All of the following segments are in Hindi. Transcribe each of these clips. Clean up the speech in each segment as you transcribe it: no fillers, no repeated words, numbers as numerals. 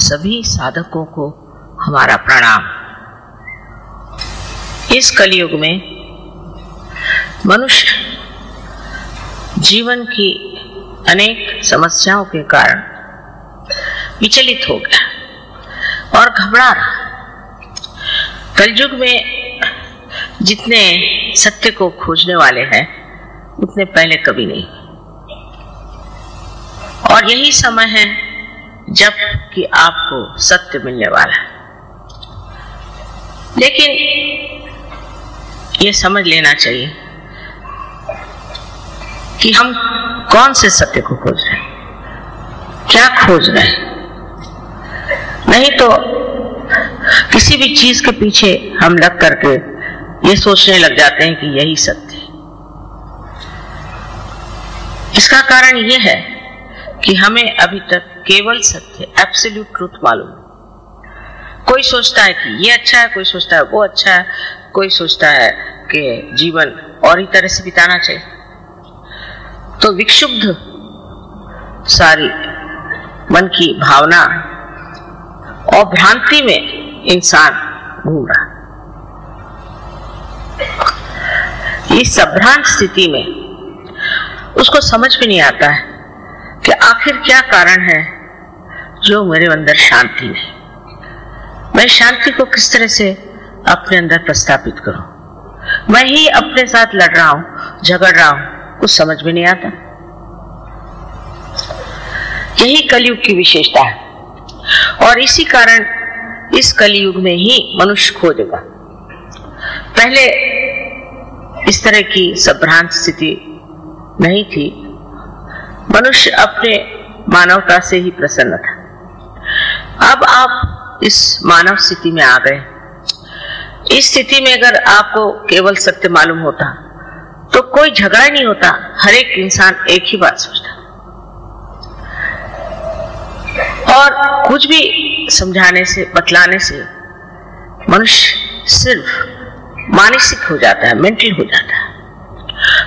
सभी साधकों को हमारा प्रणाम। इस कलयुग में मनुष्य जीवन की अनेक समस्याओं के कारण विचलित हो गया और घबरा रहा। कलयुग में जितने सत्य को खोजने वाले हैं उतने पहले कभी नहीं, और यही समय है जब कि आपको सत्य मिलने वाला है। लेकिन ये समझ लेना चाहिए कि हम कौन से सत्य को खोज रहे हैं, क्या खोज रहे हैं। नहीं तो किसी भी चीज के पीछे हम लग करके ये सोचने लग जाते हैं कि यही सत्य है। इसका कारण ये है कि हमें अभी तक केवल सत्य, एब्सोल्यूट ट्रूथ मालूम है। कोई सोचता है कि ये अच्छा है, कोई सोचता है वो अच्छा है, कोई सोचता है कि जीवन और ही तरह से बिताना चाहिए। तो विक्षुब्ध सारी मन की भावना और भ्रांति में इंसान घूम रहा है। इस संभ्रांत स्थिति में उसको समझ भी नहीं आता है कि आखिर क्या कारण है जो मेरे अंदर शांति नहीं। मैं शांति को किस तरह से अपने अंदर प्रस्थापित करूं। मैं ही अपने साथ लड़ रहा हूं, झगड़ रहा हूं, कुछ समझ भी नहीं आता। यही कलयुग की विशेषता है, और इसी कारण इस कलयुग में ही मनुष्य खोजेगा। पहले इस तरह की संभ्रांत स्थिति नहीं थी। मनुष्य अपने मानवता से ही प्रसन्न था। अब आप इस मानव स्थिति में आ गए। इस स्थिति में अगर आपको केवल सत्य मालूम होता तो कोई झगड़ा नहीं होता। हर एक इंसान एक ही बात सोचता, और कुछ भी समझाने से, बतलाने से मनुष्य सिर्फ मानसिक हो जाता है, मेंटल हो जाता है।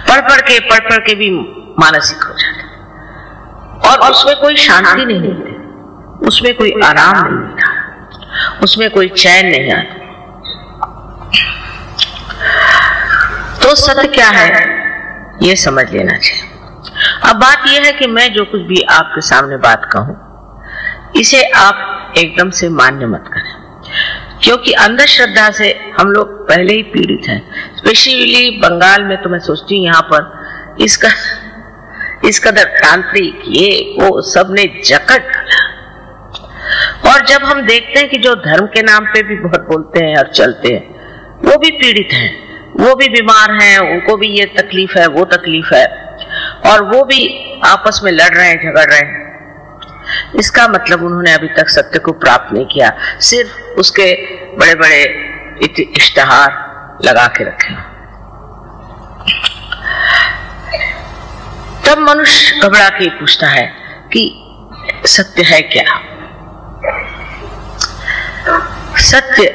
पढ़ पढ़ के भी मानसिक हो जाता है, और उसमें कोई शांति नहीं मिलती, उसमें कोई आराम नहीं मिलता, उसमें कोई चैन नहीं आता। तो सत्य क्या है ये समझ लेना चाहिए। अब बात यह है कि मैं जो कुछ भी आपके सामने बात कहूं, इसे आप एकदम से मान्य मत करें, क्योंकि अंधश्रद्धा से हम लोग पहले ही पीड़ित हैं। स्पेशली बंगाल में तो मैं सोचती हूँ यहाँ पर इस कदर तांत्रिक ये वो सबने जकड़ डाला। और जब हम देखते हैं कि जो धर्म के नाम पे भी बहुत बोलते हैं और चलते हैं, वो भी पीड़ित हैं, वो भी बीमार हैं, उनको भी ये तकलीफ है, वो तकलीफ है, और वो भी आपस में लड़ रहे हैं, झगड़ रहे हैं। इसका मतलब उन्होंने अभी तक सत्य को प्राप्त नहीं किया, सिर्फ उसके बड़े बड़े इश्तिहार लगा के रखे। तब मनुष्य घबरा के पूछता है कि सत्य है क्या। सत्य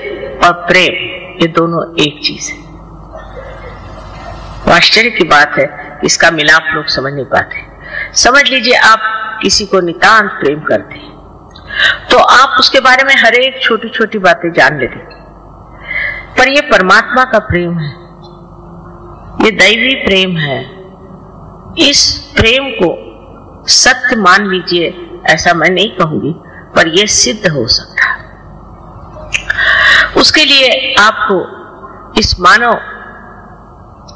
और प्रेम ये दोनों एक चीज है। आश्चर्य की बात है, इसका मिलाप लोग समझ नहीं पाते। समझ लीजिए आप किसी को नितांत प्रेम करते हैं तो आप उसके बारे में हर एक छोटी छोटी बातें जान लेते, पर ये परमात्मा का प्रेम है, ये दैवी प्रेम है। इस प्रेम को सत्य मान लीजिए, ऐसा मैं नहीं कहूंगी, पर यह सिद्ध हो सकता है। उसके लिए आपको इस मानव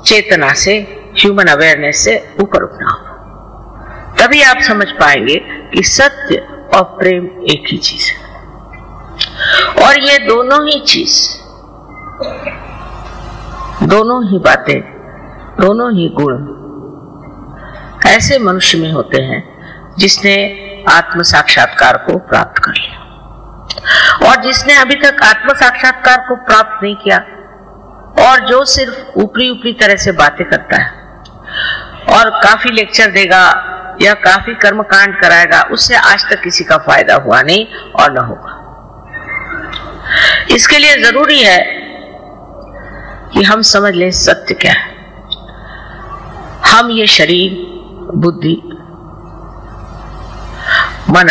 चेतना से, ह्यूमन अवेयरनेस से ऊपर उठना होगा। तभी आप समझ पाएंगे कि सत्य और प्रेम एक ही चीज है, और ये दोनों ही चीज, दोनों ही बातें, दोनों ही गुण ऐसे मनुष्य में होते हैं जिसने आत्म साक्षात्कार को प्राप्त कर लिया, और जिसने अभी तक आत्म साक्षात्कार को प्राप्त नहीं किया, और जो सिर्फ ऊपरी ऊपरी तरह से बातें करता है और काफी लेक्चर देगा या काफी कर्मकांड कराएगा, उससे आज तक किसी का फायदा हुआ नहीं और न होगा। इसके लिए जरूरी है कि हम समझ लें सत्य क्या है। हम ये शरीर, बुद्धि, मन,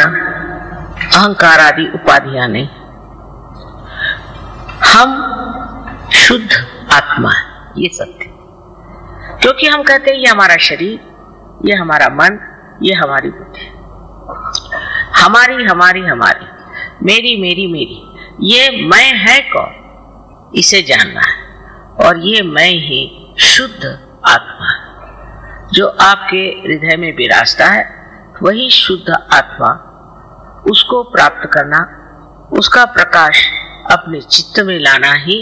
अहंकार आदि उपाधियां नहीं। हम शुद्ध आत्मा है, ये सत्य। क्योंकि हम कहते हैं ये हमारा शरीर, ये हमारा मन, ये हमारी बुद्धि, हमारी हमारी हमारी, मेरी मेरी मेरी, ये मैं है कौन, इसे जानना है। और ये मैं ही शुद्ध आत्मा है जो आपके हृदय में विराजता है, वही शुद्ध आत्मा। उसको प्राप्त करना, उसका प्रकाश अपने चित्त में लाना ही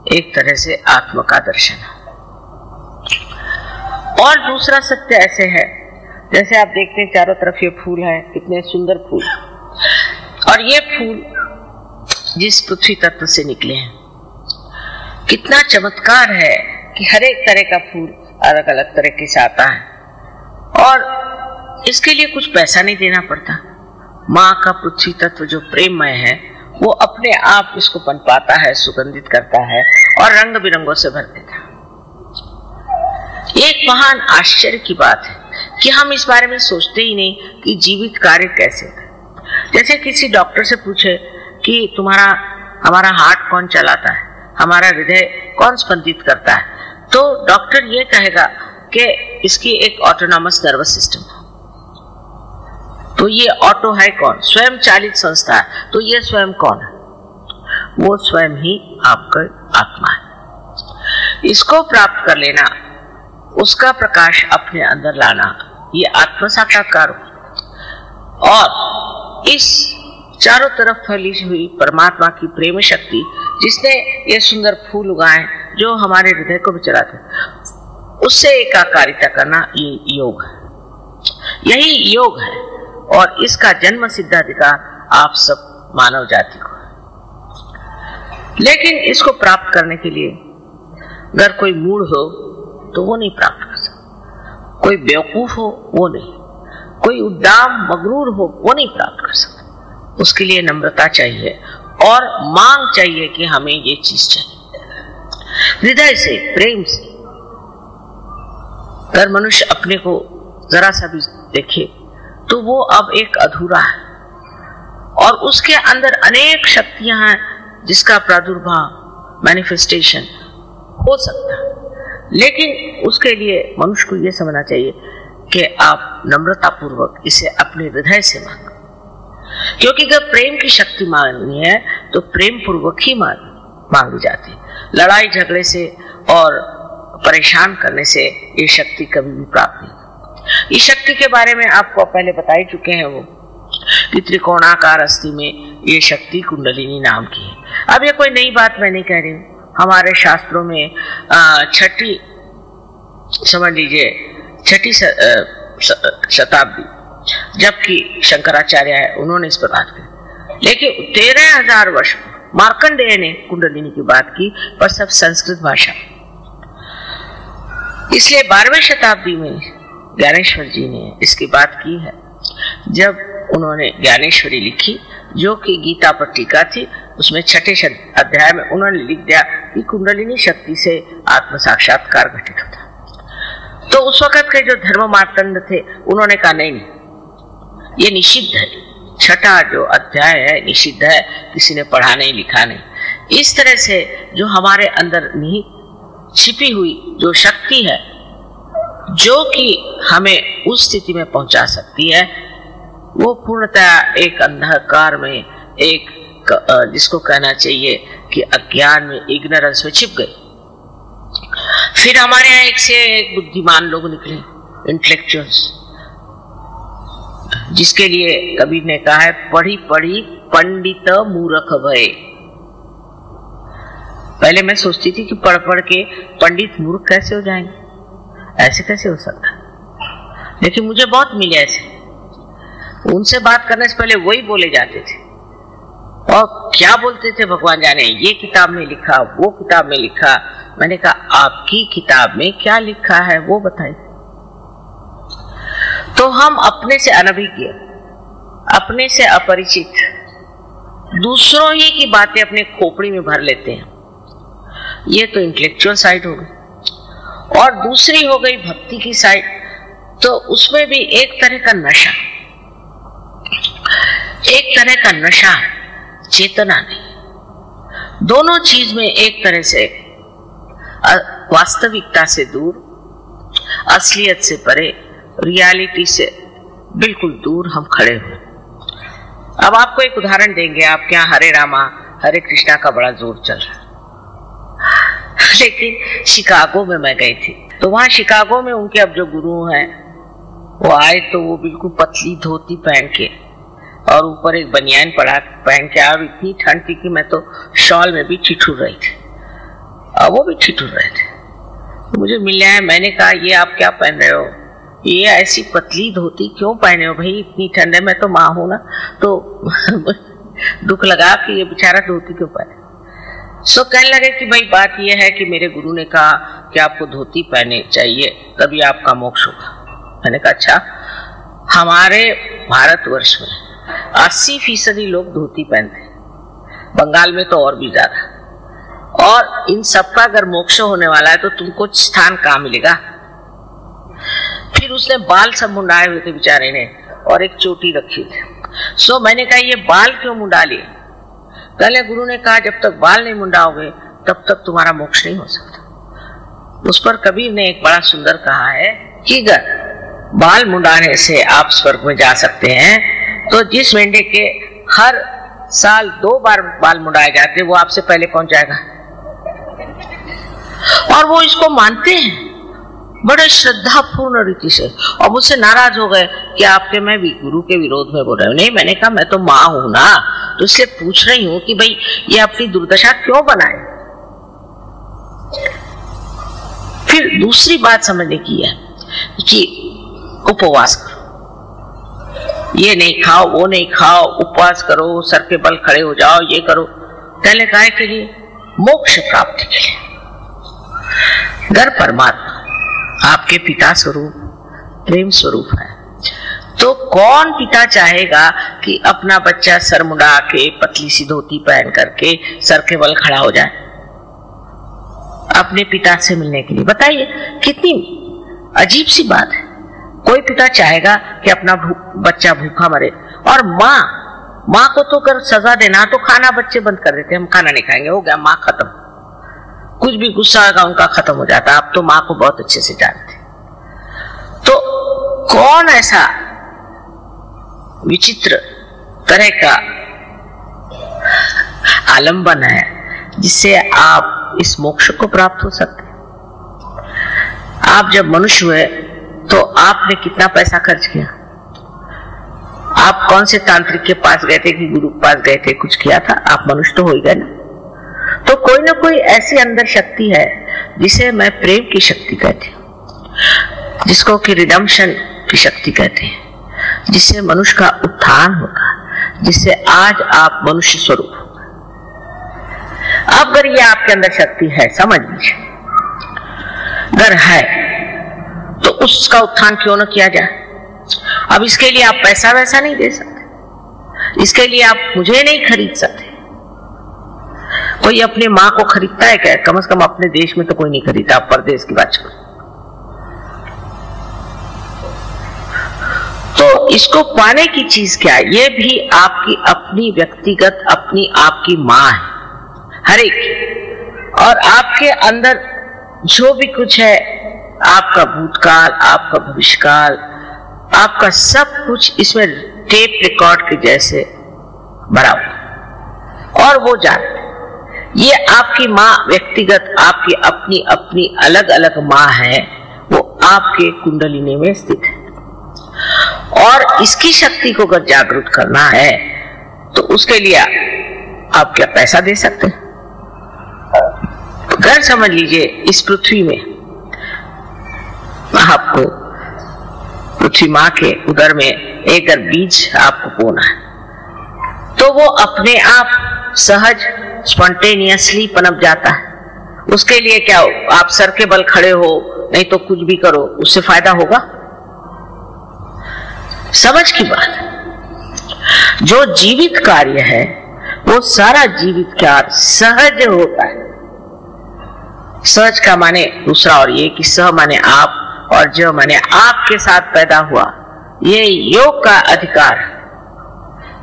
एक तरह से आत्मा का दर्शन है। और दूसरा सत्य ऐसे है, जैसे आप देखते हैं चारों तरफ ये फूल है, कितने सुंदर फूल, और ये फूल जिस पृथ्वी तत्व से निकले हैं, कितना चमत्कार है कि हर एक तरह का फूल अलग अलग तरीके से आता है और इसके लिए कुछ पैसा नहीं देना पड़ता। माँ का पृथ्वी तत्व जो प्रेममय है वो अपने आप इसको पनपाता है, सुगंधित करता है और रंग बिरंगों से भर देता है। एक महान आश्चर्य की बात है कि हम इस बारे में सोचते ही नहीं कि जीवित कार्य कैसे है। जैसे किसी डॉक्टर से पूछे कि हमारा हार्ट कौन चलाता है, हमारा हृदय कौन स्पंदित करता है, तो डॉक्टर ये कहेगा कि इसकी एक ऑटोनॉमस नर्वस सिस्टम है। तो ये ऑटो है कौन? स्वयं चालित संस्था है। तो ये स्वयं कौन है? वो स्वयं ही आपका आत्मा है। इसको प्राप्त कर लेना, उसका प्रकाश अपने अंदर लाना, ये आत्म साक्षात्कार हो। और इस चारों तरफ फैली हुई परमात्मा की प्रेम शक्ति, जिसने ये सुंदर फूल उगाए जो हमारे हृदय को बिचराते, उससे एकाकारिता करना, ये योग है। यही योग है और इसका जन्म सिद्ध अधिकार आप सब मानव जाति को है। लेकिन इसको प्राप्त करने के लिए अगर कोई मूढ़ हो तो वो नहीं प्राप्त कर सकता, कोई बेवकूफ हो वो नहीं, कोई उद्दाम मगरूर हो वो नहीं प्राप्त कर सकता। उसके लिए नम्रता चाहिए और मांग चाहिए कि हमें ये चीज चाहिए। हृदय से, प्रेम से अगर मनुष्य अपने को जरा सा भी देखे तो वो अब एक अधूरा है और उसके अंदर अनेक शक्तियां हैं जिसका प्रादुर्भाव, मैनिफेस्टेशन हो सकता है। लेकिन उसके लिए मनुष्य को यह समझना चाहिए कि आप नम्रता पूर्वक इसे अपने हृदय से मांगो, क्योंकि अगर प्रेम की शक्ति मांगनी है तो प्रेम पूर्वक ही मांगी जाती है। लड़ाई झगड़े से और परेशान करने से ये शक्ति कभी भी प्राप्त नहीं। इस शक्ति के बारे में आपको पहले बता ही चुके हैं वो कि त्रिकोणाकार अस्थि में ये शक्ति कुंडलिनी नाम की है। अब ये कोई नई बात मैं नहीं कह रही हूँ, हमारे शास्त्रों में छठी, समझ लीजिए छठी शताब्दी, जबकि शंकराचार्य है उन्होंने इस पर बात की, लेकिन 13,000 वर्ष मार्कंडेय ने कुंडलिनी की बात की, पर सब संस्कृत भाषा। इसलिए 12वीं शताब्दी में ज्ञानेश्वर जी ने इसकी बात की है, जब उन्होंने ज्ञानेश्वरी लिखी जो कि गीता पर टीका थी। उसमें छठे अध्याय में उन्होंने लिख दिया कि कुंडलिनी शक्ति से आत्म साक्षात्कार घटित होता। तो उस वक्त के जो धर्म मार्तंड थे उन्होंने कहा नहीं, ये निषिद्ध है, छठा जो अध्याय है निषिद्ध है, किसी ने पढ़ा नहीं लिखा नहीं। इस तरह से जो हमारे अंदर निहित छिपी हुई जो शक्ति है जो कि हमें उस स्थिति में पहुंचा सकती है, वो पूर्णतः एक अंधकार में, एक जिसको कहना चाहिए कि अज्ञान में, इग्नोरेंस में छिप गई। फिर हमारे यहाँ एक से एक बुद्धिमान लोग निकले, इंटेलेक्चुअल्स, जिसके लिए कबीर ने कहा है पढ़ी पढ़ी पंडित मूर्ख भय। पहले मैं सोचती थी कि पढ़ पढ़ के पंडित मूर्ख कैसे हो जाएंगे, ऐसे कैसे हो सकता, लेकिन मुझे बहुत मिले ऐसे। उनसे बात करने से पहले वही बोले जाते थे और क्या बोलते थे भगवान जाने, ये किताब में लिखा, वो किताब में लिखा। मैंने कहा आपकी किताब में क्या लिखा है वो बताइए। तो हम अपने से अनभिज्ञ, अपने से अपरिचित, दूसरों ही की बातें अपने खोपड़ी में भर लेते हैं। ये तो इंटेलेक्चुअल साइड हो गई। और दूसरी हो गई भक्ति की साइड, तो उसमें भी एक तरह का नशा एक तरह का नशा, चेतना नहीं। दोनों चीज में एक तरह से वास्तविकता से दूर, असलियत से परे, रियलिटी से बिल्कुल दूर हम खड़े हुए। अब आपको एक उदाहरण देंगे। आपके यहाँ हरे रामा हरे कृष्णा का बड़ा जोर चल रहा है, लेकिन शिकागो में मैं गई थी, तो वहां शिकागो में उनके अब जो गुरु हैं वो आए, तो वो बिल्कुल पतली धोती पहन के और ऊपर एक बनियान पहन के, और इतनी ठंड थी कि मैं तो शॉल में भी ठिठुर रही थी और वो भी ठिठुर रहे थे। तो मुझे मिलने आए, मैंने कहा ये आप क्या पहन रहे हो, ये ऐसी पतली धोती क्यों पहने हो भाई, इतनी ठंड है, मैं तो माँ हूं ना। तो दुख लगा कि ये बेचारा धोती क्यों पहने। सो कहने लगे कि भाई बात ये है कि मेरे गुरु ने कहा कि आपको धोती पहने चाहिए, तभी आपका मोक्ष होगा। मैंने कहा अच्छा। हमारे भारतवर्ष में 80% लोग धोती पहनते हैं, बंगाल में तो और भी ज्यादा। और इन सबका अगर मोक्ष होने वाला है तो तुमको स्थान कहाँ मिलेगा। फिर उसने बाल सब मुंडाए हुए थे बेचारे ने, और एक चोटी रखी थी। सो मैंने कहा ये बाल क्यों मुंडा लिए। पहले गुरु ने कहा जब तक बाल नहीं मुंडाओगे तब तक तुम्हारा मोक्ष नहीं हो सकता। उस पर कबीर ने एक बड़ा सुंदर कहा है कि अगर बाल मुंडाने से आप स्वर्ग में जा सकते हैं, तो जिस मेंढे के हर साल 2 बार बाल मुंडाए जाते वो आपसे पहले पहुंच जाएगा। और वो इसको मानते हैं बड़े श्रद्धापूर्ण रीति से, और मुझसे नाराज हो गए कि आपके मैं भी गुरु के विरोध में बोल रहे हूँ। नहीं, मैंने कहा मैं तो माँ हूं ना, तो इसलिए पूछ रही हूँ कि भाई ये अपनी दुर्दशा क्यों बनाए। फिर दूसरी बात समझने की है कि उपवास करो, ये नहीं खाओ वो नहीं खाओ, उपवास करो, सर के बल खड़े हो जाओ, ये करो। पहले काय के लिए? मोक्ष प्राप्ति के लिए। घर परमात्मा आपके पिता स्वरूप प्रेम स्वरूप है, तो कौन पिता चाहेगा कि अपना बच्चा सर मुंडा के पतली सी धोती पहन करके सर के बल खड़ा हो जाए अपने पिता से मिलने के लिए। बताइए कितनी अजीब सी बात है। कोई पिता चाहेगा कि अपना बच्चा भूखा मरे। और माँ को तो कर सजा देना तो खाना बच्चे बंद कर देते, हम खाना नहीं खाएंगे, हो गया माँ खत्म। कुछ भी गुस्सा आएगा उनका खत्म हो जाता। आप तो माँ को बहुत अच्छे से जानते। तो कौन ऐसा विचित्र तरह का आलंबन है जिससे आप इस मोक्ष को प्राप्त हो सकते हैं। आप जब मनुष्य हुए तो आपने कितना पैसा खर्च किया? आप कौन से तांत्रिक के पास गए थे कि गुरु के पास गए थे, कुछ किया था? आप मनुष्य तो हो ही गए ना। तो कोई ना कोई ऐसी अंदर शक्ति है जिसे मैं प्रेम की शक्ति कहती हूँ, जिसको कि रिडम्पशन की शक्ति कहते हैं, जिससे मनुष्य का उत्थान होगा, जिससे आज आप मनुष्य स्वरूप होगा। अब अगर ये आपके अंदर शक्ति है, समझ लीजिए, अगर है तो उसका उत्थान क्यों न किया जाए। अब इसके लिए आप पैसा वैसा नहीं दे सकते, इसके लिए आप मुझे नहीं खरीद सकते। कोई अपनी माँ को खरीदता है क्या? कम से कम अपने देश में तो कोई नहीं खरीदता, आप परदेश की बात छोड़। तो इसको पाने की चीज क्या है? ये भी आपकी अपनी व्यक्तिगत अपनी आपकी माँ है, हर एक। और आपके अंदर जो भी कुछ है, आपका भूतकाल, आपका भविष्यकाल, आपका सब कुछ इसमें टेप रिकॉर्ड के जैसे भरा हुआ। और वो जानते ये आपकी माँ व्यक्तिगत आपकी अपनी अपनी अलग अलग माँ है, वो आपके कुंडलिनी में स्थित है। और इसकी शक्ति को अगर जागृत करना है तो उसके लिए आप क्या पैसा दे सकते हैं? घर समझ लीजिए, इस पृथ्वी में आपको पृथ्वी माँ के उदर में एक अगर बीज आपको बोना है तो वो अपने आप सहज स्पॉन्टेनियसली पनप जाता है। उसके लिए क्या हो, आप सर के बल खड़े हो नहीं तो कुछ भी करो, उससे फायदा होगा? समझ की बात। जो जीवित कार्य है वो सारा जीवित कार्य सहज होता है। सहज का माने दूसरा और ये कि सह माने आप और ज माने आपके साथ पैदा हुआ, ये योग का अधिकार।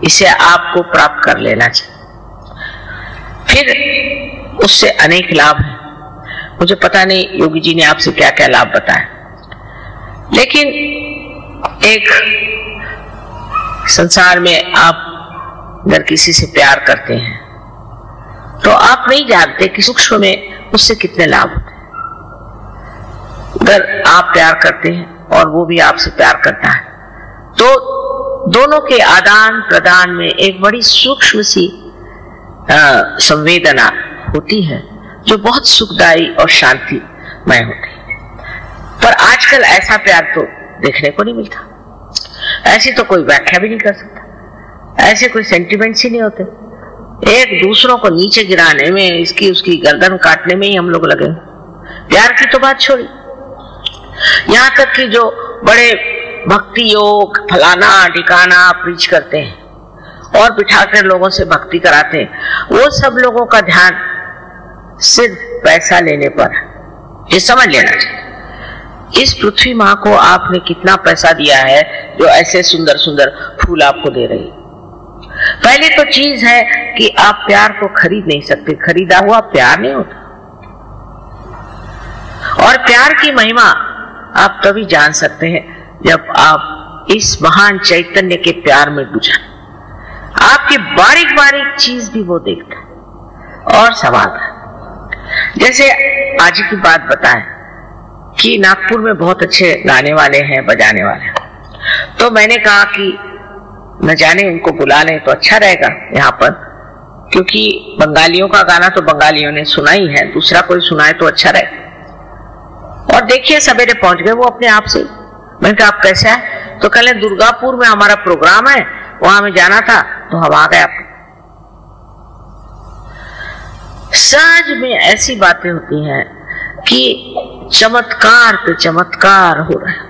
इसे आपको प्राप्त कर लेना चाहिए। फिर उससे अनेक लाभ हैं। मुझे पता नहीं योगी जी ने आपसे क्या क्या लाभ बताया, लेकिन एक संसार में आप अगर किसी से प्यार करते हैं तो आप नहीं जानते कि सूक्ष्म में उससे कितने लाभ होते हैं। अगर आप प्यार करते हैं और वो भी आपसे प्यार करता है तो दोनों के आदान प्रदान में एक बड़ी सूक्ष्म सी संवेदना होती है जो बहुत सुखदायी और शांतिमय होती है। पर आजकल ऐसा प्यार तो देखने को नहीं मिलता, ऐसी तो कोई व्याख्या भी नहीं कर सकता, ऐसे कोई सेंटिमेंट्स ही नहीं होते। एक दूसरों को नीचे गिराने में, इसकी उसकी गर्दन काटने में ही हम लोग लगे। प्यार की तो बात छोड़ी, यहाँ तक कि जो बड़े भक्ति योग फलाना ठिकाना प्रीच करते हैं और बिठाकर लोगों से भक्ति कराते हैं, वो सब लोगों का ध्यान सिर्फ पैसा लेने पर। ये समझ लेना चाहिए, इस पृथ्वी माँ को आपने कितना पैसा दिया है जो ऐसे सुंदर सुंदर फूल आपको दे रही है। पहली तो चीज है कि आप प्यार को खरीद नहीं सकते, खरीदा हुआ प्यार नहीं होता। और प्यार की महिमा आप तभी जान सकते हैं जब आप इस महान चैतन्य के प्यार में डूब जाए। आपकी बारीक बारीक चीज भी वो देखता है और संभालता है। जैसे आज की बात बताएं कि नागपुर में बहुत अच्छे गाने वाले हैं, बजाने वाले हैं, तो मैंने कहा कि न जाने उनको बुला लें तो अच्छा रहेगा यहाँ पर, क्योंकि बंगालियों का गाना तो बंगालियों ने सुना ही है, दूसरा कोई सुनाए तो अच्छा रहेगा। और देखिए सवेरे पहुंच गए वो अपने आप से। मैंने कहा आप कैसे है? तो कल दुर्गापुर में हमारा प्रोग्राम है, वहां में जाना था तो हम आ गए। सहज में ऐसी बातें होती हैं कि चमत्कार पे चमत्कार हो रहा है।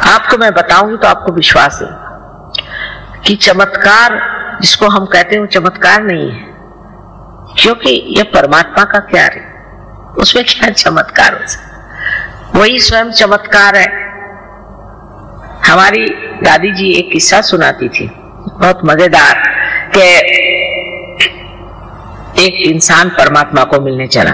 आपको मैं बताऊंगी तो आपको विश्वास है कि चमत्कार जिसको हम कहते हैं वो चमत्कार नहीं है, क्योंकि यह परमात्मा का प्यार है, उसमें क्या चमत्कार हो सकता? वही स्वयं चमत्कार है। हमारी दादी जी एक किस्सा सुनाती थी बहुत मजेदार, कि एक इंसान परमात्मा को मिलने चला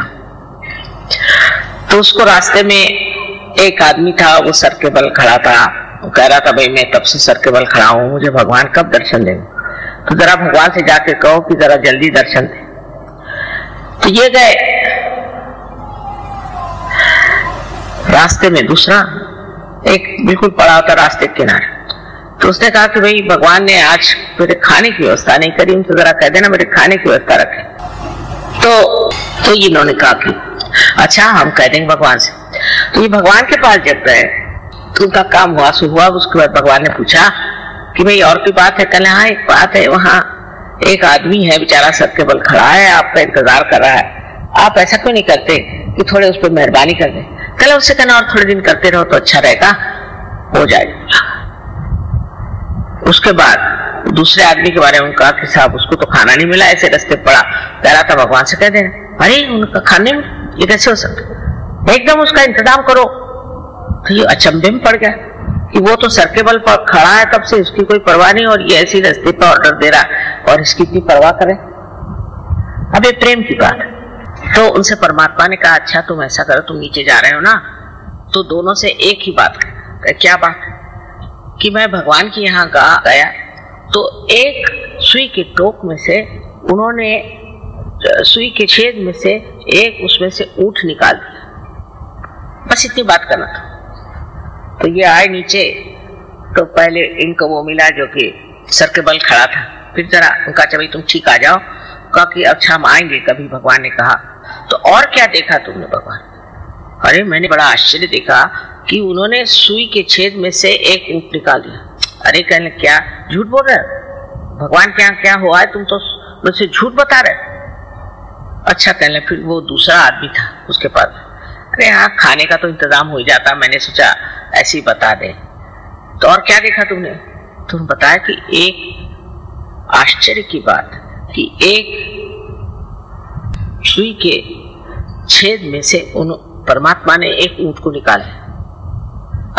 तो उसको रास्ते में एक आदमी था, वो सर के बल खड़ा था। वो कह रहा था भाई मैं तब से सर के बल खड़ा हूं, मुझे भगवान कब दर्शन देंगे, तो जरा भगवान से जाके कहो कि जरा जल्दी दर्शन दे। तो ये गए, रास्ते में दूसरा एक बिल्कुल पड़ा होता रास्ते के किनारे, तो उसने कहा कि भाई भगवान ने आज मेरे खाने की व्यवस्था नहीं करी, उनसे जरा कह देना मेरे खाने की व्यवस्था रखे। तो इन्होंने कहा कि अच्छा हम कह देंगे भगवान से। तो ये भगवान के पास जब गए तो उनका काम हुआ सो हुआ। उसके बाद भगवान ने पूछा कि भाई और कोई बात है? कहले हाँ एक बात है, वहाँ एक आदमी है बेचारा सर के बल खड़ा है, आपका इंतजार कर रहा है, आप ऐसा क्यों नहीं करते कि थोड़े उस पर मेहरबानी कर दें? कहले उससे कहना और थोड़े दिन करते रहो तो अच्छा रहेगा, हो जाएगा। उसके बाद दूसरे आदमी के बारे में कहा कि साहब उसको तो खाना नहीं मिला, ऐसे रास्ते पड़ा, कह रहा था भगवान से कह देना। अरे उनका खाने में ये कैसे हो सकता, एकदम उसका इंतजाम करो। तो ये अचंभे में पड़ गया कि वो तो सर के बल पर खड़ा है तब से, उसकी कोई परवाह नहीं, और ये ऐसी रास्ते पर ऑर्डर दे रहा है और इसकी इतनी परवाह करे। अब ये प्रेम की बात है। तो उनसे परमात्मा ने कहा अच्छा तुम ऐसा करो, तुम नीचे जा रहे हो ना, तो दोनों से एक ही बात कर। क्या बात? कि मैं भगवान के यहाँ गया तो एक सुई के टोक में से उन्होंने सुई के छेद में से एक उसमें से ऊंट निकाल दिया, बस इतनी बात करना था। तो ये आए नीचे, तो पहले इनको वो मिला जो कि सर के बल खड़ा था, फिर जरा उनका भाई तुम ठीक आ जाओ, कहा कि अच्छा हम आएंगे कभी। भगवान ने कहा तो और क्या देखा तुमने? भगवान, अरे मैंने बड़ा आश्चर्य देखा कि उन्होंने सुई के छेद में से एक ऊंट निकाल दिया। अरे कहने क्या झूठ बोल रहे हो, भगवान के यहाँ क्या हुआ है, तुम तो मुझसे झूठ बता रहे। अच्छा कहने फिर वो दूसरा आदमी था उसके पास, अरे हाँ खाने का तो इंतजाम हो ही जाता, मैंने सोचा ऐसे ही बता दे। तो और क्या देखा तुमने? तुम बताया कि एक आश्चर्य की बात कि एक सुई के छेद में से उन परमात्मा ने एक ऊंट को निकाला।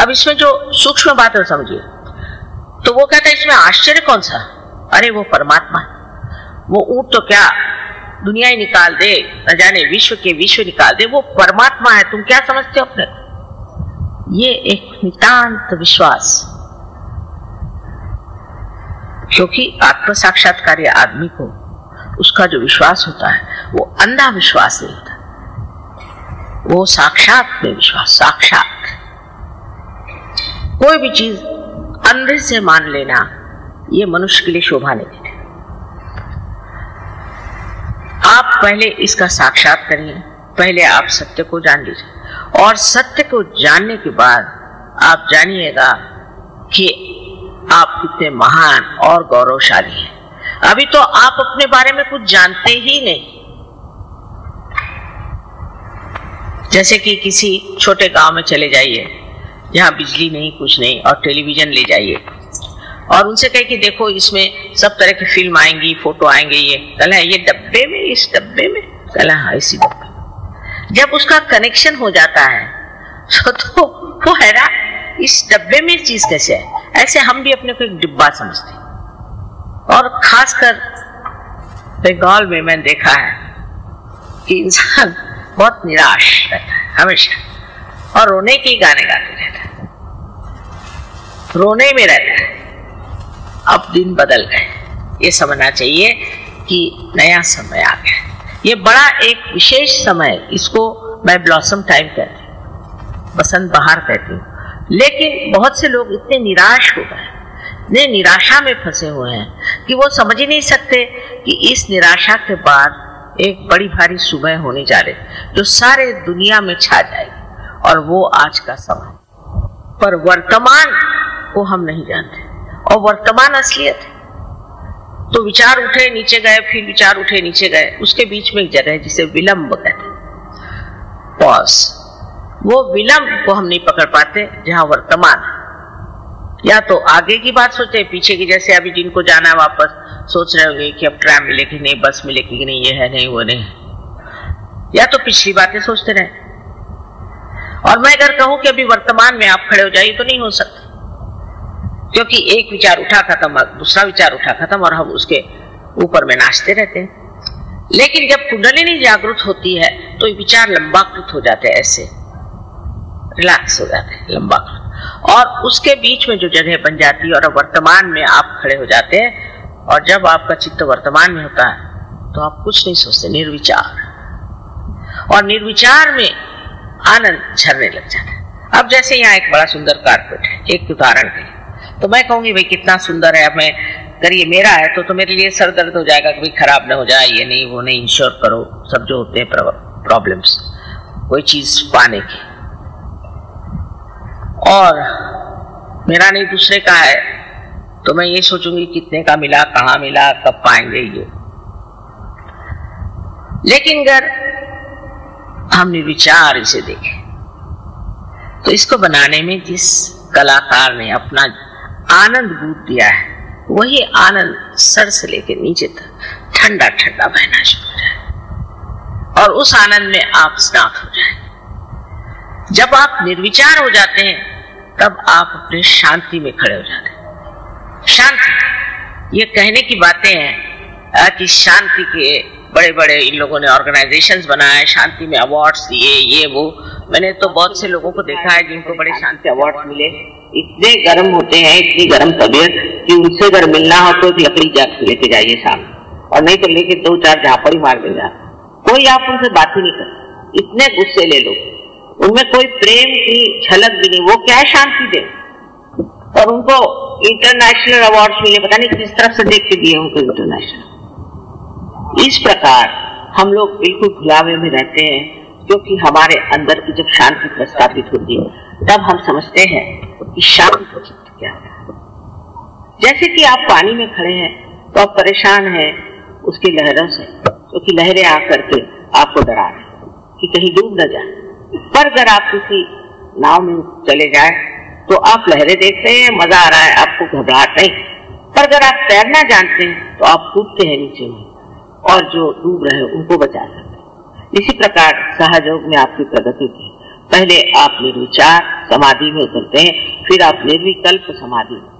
अब इसमें जो सूक्ष्म बात है समझिए, तो वो कहता है इसमें आश्चर्य कौन सा, अरे वो परमात्मा, वो ऊंट तो क्या दुनिया ही निकाल दे, न जाने विश्व के विश्व निकाल दे, वो परमात्मा है, तुम क्या समझते हो अपने को। ये एक नितांत विश्वास, क्योंकि आत्म साक्षात्कारी आदमी को उसका जो विश्वास होता है वो अंधा विश्वास नहीं होता, वो साक्षात में विश्वास। साक्षात कोई भी चीज अंधे से मान लेना ये मनुष्य के लिए शोभा नहीं है। आप पहले इसका साक्षात करिए, पहले आप सत्य को जान लीजिए, और सत्य को जानने के बाद आप जानिएगा कि आप कितने महान और गौरवशाली हैं। अभी तो आप अपने बारे में कुछ जानते ही नहीं। जैसे कि किसी छोटे गांव में चले जाइए जहां बिजली नहीं, कुछ नहीं, और टेलीविजन ले जाइए और उनसे कहे कि देखो इसमें सब तरह की फिल्म आएंगी, फोटो आएंगे, ये कहला ये डब्बे में, इस डब्बे में, कहला हाँ इसी डब्बे में। जब उसका कनेक्शन हो जाता है तो वो हैरान, इस डब्बे में चीज कैसे है। ऐसे हम भी अपने को एक डिब्बा समझते हैं, और खासकर बंगाल में मैंने देखा है कि इंसान बहुत निराश रहता है हमेशा, और रोने के गाने गाते रहता है, रोने में रहता है। अब दिन बदल गए, ये समझना चाहिए कि नया समय आ गया। ये बड़ा एक विशेष समय, इसको मैं ब्लॉसम टाइम कहती हूँ, बसंत बहार कहती हूँ। लेकिन बहुत से लोग इतने निराश हो गए, इतने निराशा में फंसे हुए हैं कि वो समझ ही नहीं सकते कि इस निराशा के बाद एक बड़ी भारी सुबह होने जा रही जो सारे दुनिया में छा जाएगी, और वो आज का समय। पर वर्तमान को हम नहीं जानते, और वर्तमान असलियत है। तो विचार उठे नीचे गए, फिर विचार उठे नीचे गए, उसके बीच में एक जगह है जिसे विलंब कहते हैं, पॉज। वो विलंब को हम नहीं पकड़ पाते जहां वर्तमान, या तो आगे की बात सोचते हैं, पीछे की, जैसे अभी जिनको जाना है वापस सोच रहे होंगे कि अब ट्रैम मिलेगी नहीं, बस मिलेगी नहीं, ये है नहीं, वो नहीं, या तो पिछली बातें सोचते रहे। और मैं अगर कहूं कि अभी वर्तमान में आप खड़े हो जाइए तो नहीं हो सकता, क्योंकि एक विचार उठा खत्म, दूसरा विचार उठा खत्म, और हम उसके ऊपर में नाचते रहते हैं। लेकिन जब कुंडलिनी जागृत होती है तो विचार लंबाकृत हो जाते हैं, ऐसे रिलैक्स हो जाते हैं, लंबाकृत, और उसके बीच में जो जगह बन जाती है और वर्तमान में आप खड़े हो जाते हैं। और जब आपका चित्त वर्तमान में होता है तो आप कुछ नहीं सोचते, निर्विचार, और निर्विचार में आनंद झरने लग जाता है। अब जैसे यहाँ एक बड़ा सुंदर कारपेट है, एक उदाहरण के लिए, तो मैं कहूंगी भाई कितना सुंदर है, अब मैं करिए, मेरा है तो मेरे लिए सर दर्द हो जाएगा कि खराब ना हो जाए, ये नहीं वो नहीं, इंश्योर करो, सब जो होते हैं प्रॉब्लम्स कोई चीज पाने की, और मेरा नहीं दूसरे का है, तो मैं ये सोचूंगी कितने का मिला, कहाँ मिला, कब पाएंगे ये। लेकिन अगर हम निर्विचार इसे देखें तो इसको बनाने में जिस कलाकार ने अपना आनंद बूट दिया है, वही आनंद सर से लेकर नीचे तक ठंडा ठंडा बहना शुरू हो जाए, और उस आनंद में आप स्नात हो जाए। जब आप निर्विचार हो जाते हैं तब आप अपने शांति में खड़े हो जाते हैं। शांति, ये कहने की बातें हैं कि शांति के बड़े बड़े इन लोगों ने ऑर्गेनाइजेशंस बनाए, शांति में अवार्ड्स दिए, ये वो। मैंने तो बहुत से लोगों को देखा है जिनको बड़े शांति अवार्ड मिले, इतने गर्म होते हैं, इतनी गर्म तबीयत कि उनसे अगर मिलना हो तो एक लकड़ी जाके लेके जाइए सामने, और नहीं तो लेके 2-4 झापड़ी मार दे जाए, कोई आप उनसे बात ही नहीं करते, इतने गुस्से ले लो, उनमें कोई प्रेम की झलक भी नहीं, वो क्या है शांति दे। और उनको इंटरनेशनल अवार्ड्स मिले, पता नहीं किस तरफ से देख के दिए उनको इंटरनेशनल। इस प्रकार हम लोग बिल्कुल भुलावे में रहते हैं, क्योंकि हमारे अंदर की जब शांति प्रस्तापित होती है तब हम समझते हैं कि शांति का चित्त क्या है। जैसे कि आप पानी में खड़े हैं तो आप परेशान हैं उसकी लहरों से, क्योंकि लहरें आकर के आपको डरा रही कि कहीं डूब न जाए। पर अगर आप किसी नाव में चले जाए तो आप लहरें देखते हैं, मजा आ रहा है, आपको घबराहट नहीं। पर अगर आप तैरना जानते हैं तो आप कूदते हैं नीचे में, और जो डूब रहे हैं उनको बचा सकते हैं। इसी प्रकार सहयोग में आपकी प्रगति की, पहले आप निर्विचार समाधि में उतरते हैं, फिर आप निर्विकल्प समाधि में।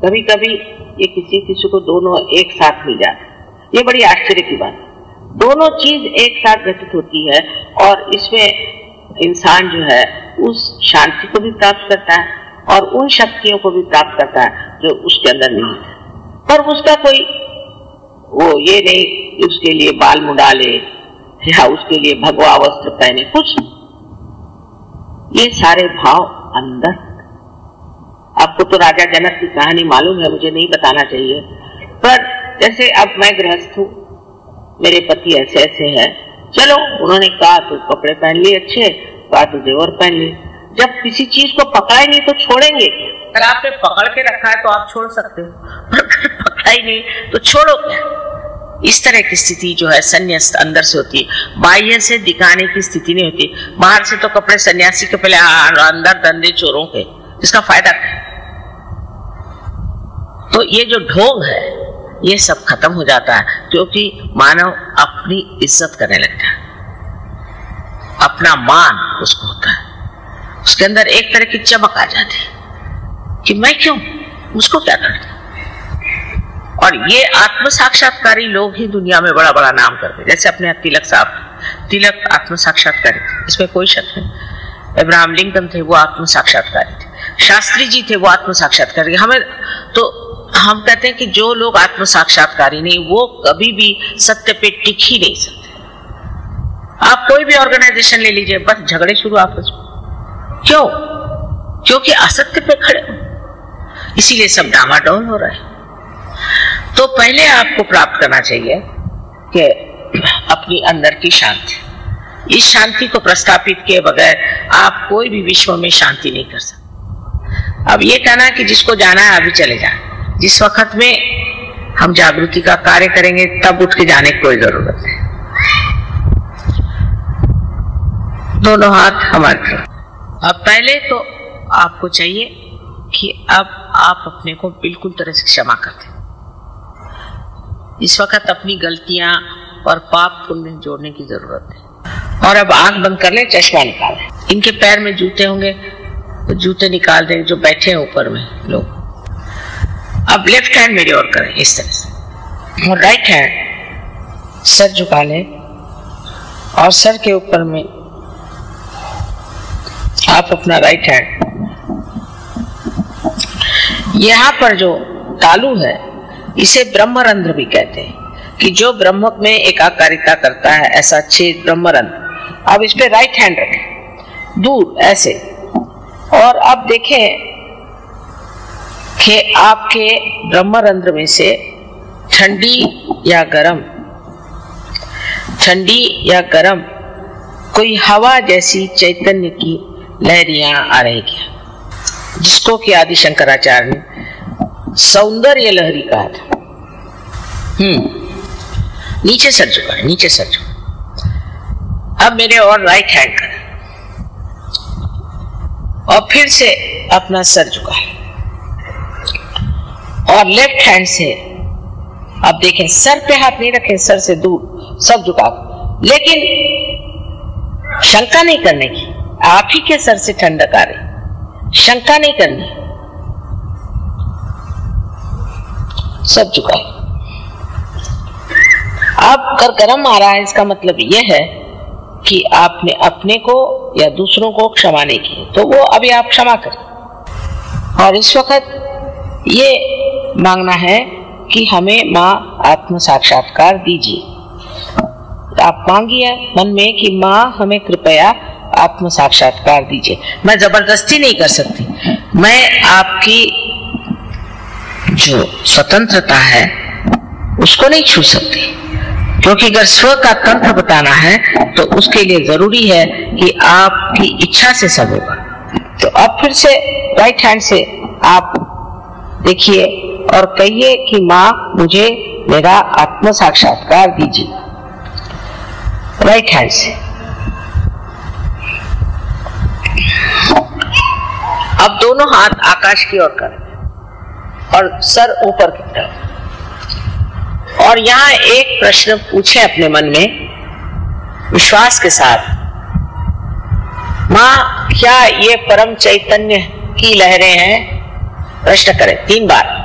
कभी कभी ये किसी को दोनों एक साथ मिल जाते, ये बड़ी आश्चर्य की बात है। दोनों चीज एक साथ घटित होती है और इसमें इंसान जो है उस शांति को भी प्राप्त करता है और उन शक्तियों को भी प्राप्त करता है जो उसके अंदर नहीं है। पर उसका कोई वो ये नहीं कि उसके लिए बाल मुंडा ले या उसके लिए भगवा वस्त्र पहने, कुछ ये सारे भाव अंदर। आपको तो राजा जनक की कहानी मालूम है, मुझे नहीं बताना चाहिए, पर जैसे अब मैं गृहस्थ हूँ, मेरे पति ऐसे ऐसे हैं, चलो उन्होंने कहा तो कपड़े पहन लिए अच्छे, कहा तो जेवर पहन लिए। जब किसी चीज को पकड़ा ही नहीं तो छोड़ेंगे? अगर आपने पकड़ के रखा है तो आप छोड़ सकते हो, पर पकड़ा ही नहीं तो छोड़ो क्या? इस तरह की स्थिति जो है संन्यास अंदर से होती है, बाह्य से दिखाने की स्थिति नहीं होती। बाहर से तो कपड़े सन्यासी के पहले, अंदर धंधे चोरों के, इसका फायदा क्या? तो ये जो ढोंग है ये सब खत्म हो जाता है, क्योंकि मानव अपनी इज्जत करने लगता है, अपना मान उसको होता है, उसके अंदर एक तरह की चमक आ जाती है कि मैं क्यों, मुझको क्या करता। और ये आत्म साक्षात्कारी लोग ही दुनिया में बड़ा बड़ा नाम करते, जैसे अपने तिलक साहब, तिलक आत्म साक्षात्कारी थे, इसमें कोई शक नहीं। अब्राहम लिंकन थे, वो आत्म साक्षात्कारी थे। शास्त्री जी थे, वो आत्म साक्षात्कारी। हमें तो हम कहते हैं कि जो लोग आत्म साक्षात्कारी नहीं, वो कभी भी सत्य पे टिक ही नहीं सकते। आप कोई भी ऑर्गेनाइजेशन ले लीजिए, बस झगड़े शुरू आपस में। क्यों? क्योंकि असत्य पे खड़े हो, इसीलिए सब डामाडोल हो रहा है। तो पहले आपको प्राप्त करना चाहिए कि अपनी अंदर की शांति। इस शांति को प्रस्थापित किए बगैर आप कोई भी विश्व में शांति नहीं कर सकते। अब ये कहना कि जिसको जाना है अभी चले जाए, जिस वक्त में हम जागृति का कार्य करेंगे तब उठ के जाने की कोई जरूरत है। दोनों हाथ हमारे तरफ। अब पहले तो आपको चाहिए कि अब आप अपने को बिल्कुल तरह से क्षमा कर दें। इस वक्त अपनी गलतियां और पाप पुण्य जोड़ने की जरूरत है। और अब आंख बंद कर ले, चश्मा निकाल लें। इनके पैर में जूते होंगे तो जूते निकाल दें, जो बैठे हैं ऊपर में लोग। अब लेफ्ट हैंड मेरी ओर करें इस तरह से, और राइट हैंड सर झुका लें और सर के ऊपर में आप अपना राइट हैंड, यहां पर जो तालू है इसे ब्रह्मरंध्र भी कहते हैं, कि जो ब्रह्म में एकाकारिता करता है, ऐसा छेद ब्रह्मरंध्र। अब इस पे राइट हैंड रखें दूर ऐसे, और अब देखें कि आपके ब्रह्मरंध्र में से ठंडी या गरम कोई हवा जैसी चैतन्य की लहरियां आ रही क्या, जिसको कि आदि शंकराचार्य ने सौंदर्य लहरी कहा था। नीचे सर झुका, नीचे सर झुका। अब मेरे और राइट हैंड करें और फिर से अपना सर झुका, और लेफ्ट हैंड से अब देखें, सर पे हाथ नहीं रखें, सर से दूर, सब झुका, लेकिन शंका नहीं करने की, आप ही के सर से ठंडक आ रही, शंका नहीं करनी, सब झुकाए। अब अगर गर्म आ रहा है, इसका मतलब यह है कि आपने अपने को या दूसरों को क्षमा नहीं की, तो वो अभी आप क्षमा करें। और इस वक्त ये मांगना है कि हमें माँ आत्म साक्षात्कार दीजिए। आप मांगिए मन में कि माँ हमें कृपया आत्म साक्षात्कार दीजिए। मैं जबरदस्ती नहीं कर सकती, मैं आपकी जो स्वतंत्रता है उसको नहीं छू सकती, क्योंकि अगर स्व का तंत्र बताना है तो उसके लिए जरूरी है कि आपकी इच्छा से सब होगा। तो अब फिर से राइट हैंड से आप देखिए और कहिए कि माँ मुझे मेरा आत्म साक्षात्कार दीजिए, राइट हैंड से। अब दोनों हाथ आकाश की ओर करें और सर ऊपर की तरफ, और यहां एक प्रश्न पूछे अपने मन में विश्वास के साथ, मां क्या ये परम चैतन्य की लहरें हैं? प्रश्न करें 3 बार।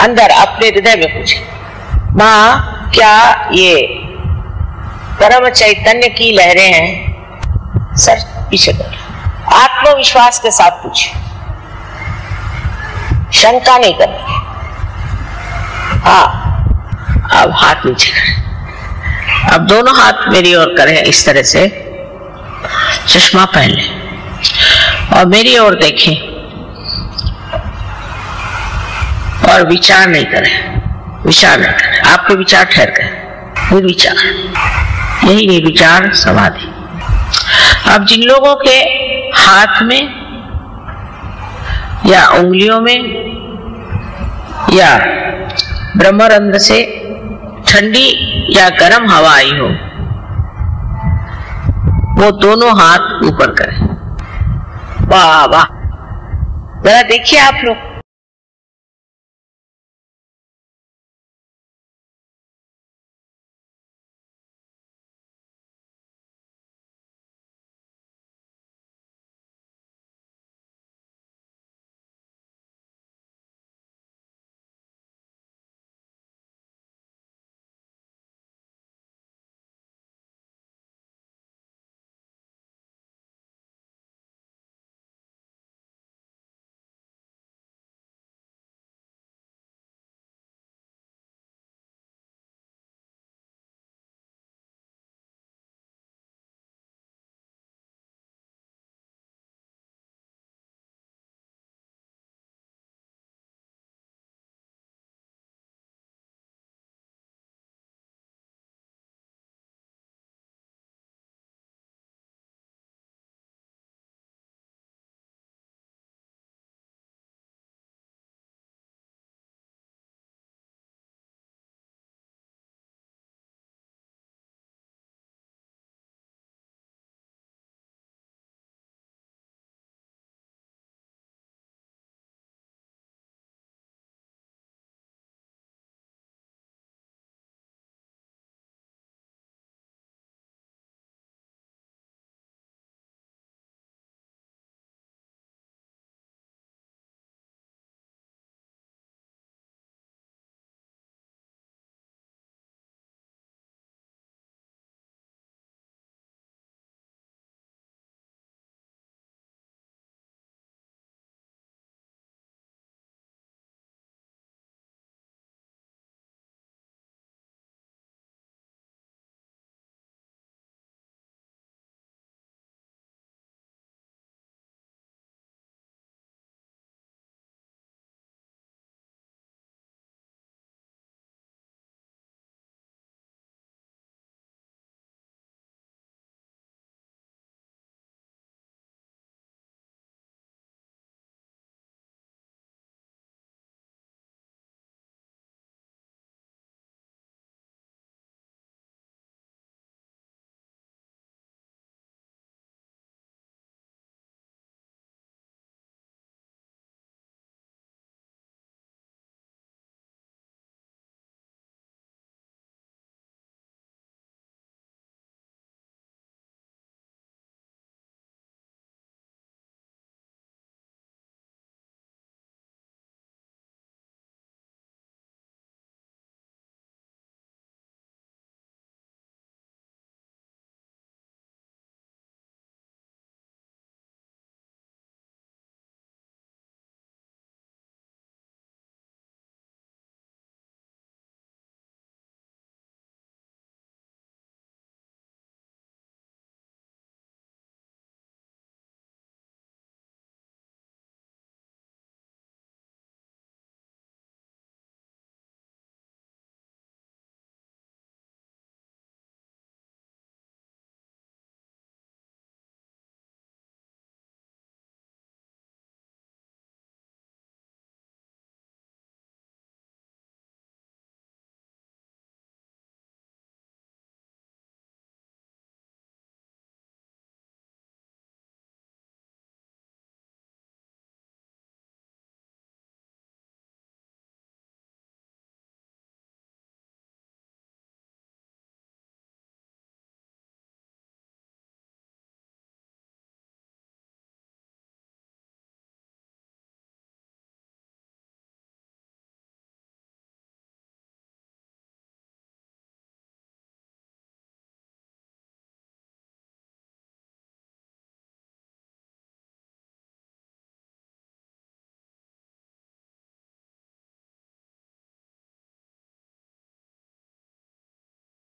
अंदर अपने हृदय में पूछे, मां क्या ये परम चैतन्य की लहरें हैं? सर पीछे कर, आत्मविश्वास के साथ पूछे, शंका नहीं करनी। हाँ, अब हाथ नीचे करें, अब दोनों हाथ मेरी ओर करें, इस तरह से चश्मा पहन लें और मेरी ओर देखें और विचार नहीं करें, विचार नहीं करें, आपके विचार ठहर गए, निर्विचार, यही निर्विचार समाधि। अब जिन लोगों के हाथ में या उंगलियों में या ब्रह्मरंध्र से ठंडी या गर्म हवा आई हो, वो दोनों हाथ ऊपर करें। वाह वाह, जरा देखिए आप लोग,